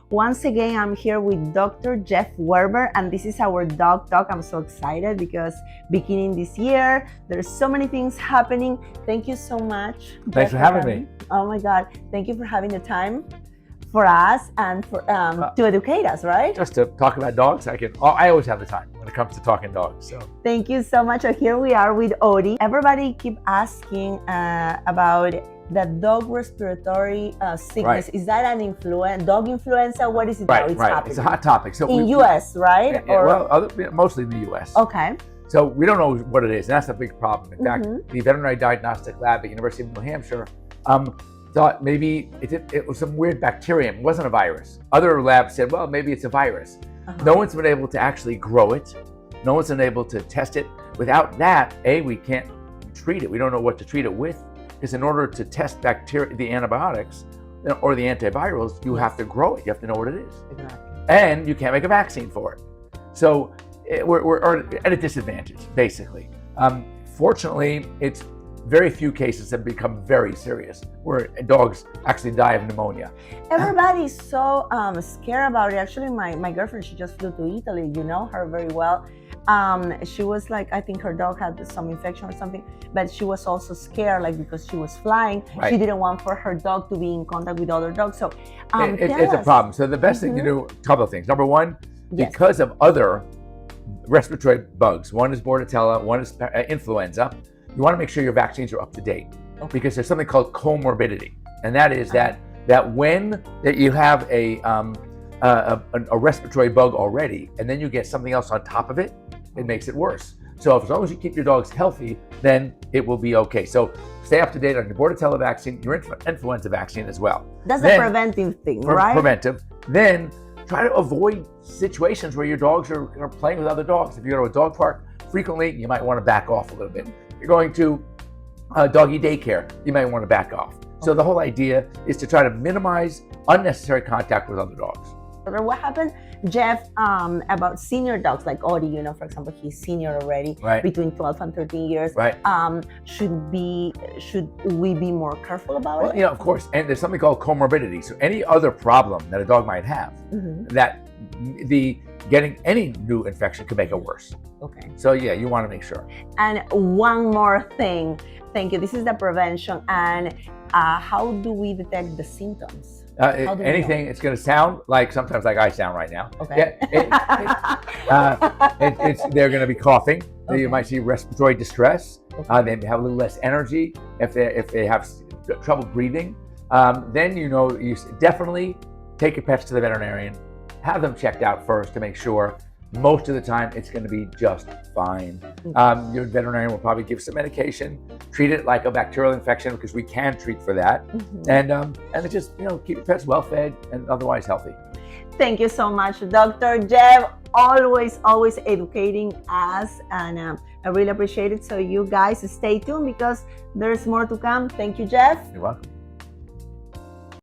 Once again, I'm here with Dr. Jeff Werber, and this is our dog talk. I'm so excited because beginning this year, there's so many things happening. Thank you so much. Thanks for having me. Oh my God. Thank you for having the time for us and for to educate us, right? Just to talk about dogs, I always have the time when it comes to talking dogs. So thank you so much. So here we are with Odie. Everybody keep asking about the dog respiratory sickness. Right. Is that an dog influenza? What is it now? It's happening. It's a hot topic. So in US, right? Mostly in the US. Okay. So we don't know what it is, and that's a big problem. In fact, the veterinary diagnostic lab at University of New Hampshire thought maybe it was some weird bacterium. It wasn't a virus. Other labs said, well, maybe it's a virus. No one's been able to actually grow it. No one's been able to test it. Without that, we can't treat it. We don't know what to treat it with, because in order to test bacteria, the antibiotics or the antivirals, you have to grow it. You have to know what it is. Exactly. And you can't make a vaccine for it. So we're at a disadvantage, basically. Fortunately, it's very few cases have become very serious, where dogs actually die of pneumonia. Everybody's so scared about it. Actually, my girlfriend, she just flew to Italy. You know her very well. She was like, I think her dog had some infection or something, but she was also scared, like because she was flying. Right. She didn't want for her dog to be in contact with other dogs. So it's a problem. So the best thing to do, a couple of things. Number one, because of other respiratory bugs, one is Bordetella, one is influenza, you want to make sure your vaccines are up to date, because there's something called comorbidity, and that is that when you have a respiratory bug already, and then you get something else on top of it, it makes it worse. So as long as you keep your dogs healthy, then it will be okay. So stay up to date on your Bordetella vaccine, your influenza vaccine as well. That's a preventive thing, right? Preventive. Then try to avoid situations where your dogs are playing with other dogs. If you go to a dog park frequently, you might want to back off a little bit. You're going to doggy daycare, you might want to back off. So the whole idea is to try to minimize unnecessary contact with other dogs. What happened, Jeff, about senior dogs like Odie? You know, for example, he's senior already, between 12 and 13 years. Right. Should we be more careful about it? Well, of course. And there's something called comorbidity. So any other problem that a dog might have, that getting any new infection could make it worse. Okay. So you want to make sure. And one more thing. Thank you. This is the prevention. And how do we detect the symptoms? Anything, it's going to sound like sometimes like I sound right now. Okay. They're going to be coughing. Okay. You might see respiratory distress. Okay. They have a little less energy. If they have trouble breathing, then you definitely take your pets to the veterinarian. Have them checked out first to make sure. Most of the time, it's going to be just fine. Your veterinarian will probably give some medication, treat it like a bacterial infection, because we can treat for that, and it just keep your pets well fed and otherwise healthy. Thank you so much, Dr. Jeff. Always educating us, and I really appreciate it. So you guys stay tuned because there's more to come. Thank you, Jeff. You're welcome.